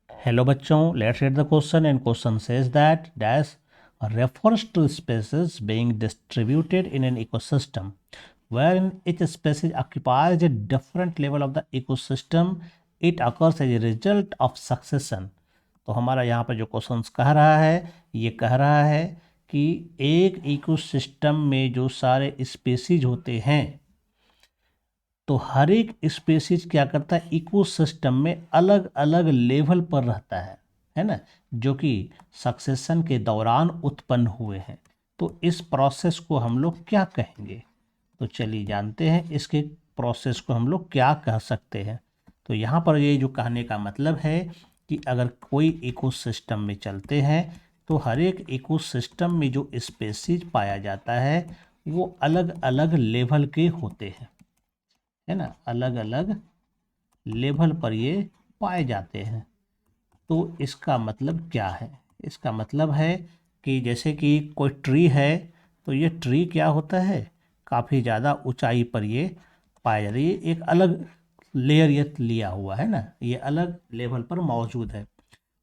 Hello बच्चों, let's read the question and question says that dash refers to species being distributed in an ecosystem wherein each species occupies a different level of the ecosystem. It occurs as a result of succession. तो हमारा यहाँ पर जो question कह रहा है, ये कह रहा है कि एक इकोसिस्टम में जो सारे स्पेसीज होते हैं, तो हर एक स्पेसीज क्या करता है, इकोसिस्टम में अलग अलग लेवल पर रहता है ना, जो कि सक्सेशन के दौरान उत्पन्न हुए हैं। तो इस प्रोसेस को हम लोग क्या कहेंगे? तो चलिए जानते हैं इसके प्रोसेस को हम लोग क्या कह सकते हैं। तो यहाँ पर ये जो कहने का मतलब है कि अगर कोई इकोसिस्टम में चलते हैं तो हर एक इकोसिस्टम में जो स्पेसीज पाया जाता है वो अलग अलग लेवल के होते हैं, है ना, अलग अलग लेवल पर ये पाए जाते हैं। तो इसका मतलब क्या है? इसका मतलब है कि जैसे कि कोई ट्री है, तो ये ट्री क्या होता है, काफ़ी ज़्यादा ऊंचाई पर ये पाया जाता है। ये एक अलग लेयर ये लिया हुआ है ना, ये अलग लेवल पर मौजूद है।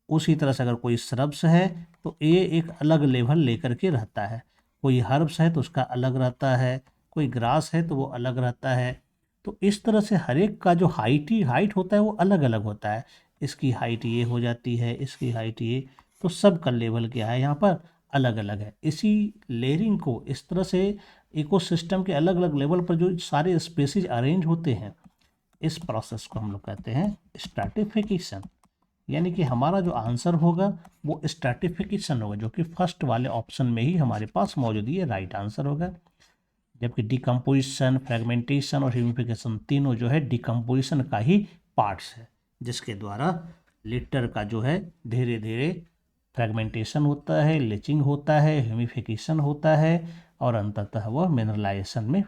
उसी तरह से अगर कोई श्रब्स है तो ये एक अलग लेवल लेकर के रहता है। कोई हर्ब्स है तो उसका अलग रहता है, कोई ग्रास है तो वो अलग रहता है। तो इस तरह से हर एक का जो हाइट होता है वो अलग अलग होता है। इसकी हाइट ये हो जाती है, इसकी हाइट ये, तो सब का लेवल क्या है यहाँ पर अलग अलग है। इसी लेयरिंग को इस तरह से इकोसिस्टम के अलग अलग लेवल पर जो सारे स्पेसीज अरेंज होते हैं, इस प्रोसेस को हम लोग कहते हैं स्ट्रैटिफिकेशन। यानी कि हमारा जो आंसर होगा वो स्ट्रैटिफिकेशन होगा, जो कि फर्स्ट वाले ऑप्शन में ही हमारे पास मौजूद है, राइट आंसर होगा। जबकि डिकम्पोजिशन, फ्रेगमेंटेशन और ह्यूमिफिकेशन तीनों जो है डिकम्पोजिशन का ही पार्ट्स है, जिसके द्वारा लिटर का जो है धीरे धीरे फ्रेगमेंटेशन होता है, लिचिंग होता है, ह्यूमिफिकेशन होता है और अंततः वह मिनरलाइजेशन में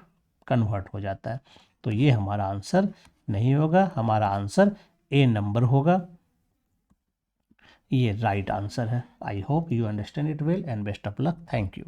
कन्वर्ट हो जाता है। तो ये हमारा आंसर नहीं होगा, हमारा आंसर ए नंबर होगा। ये राइट आंसर है। I hope you understand it well and best of luck. Thank you.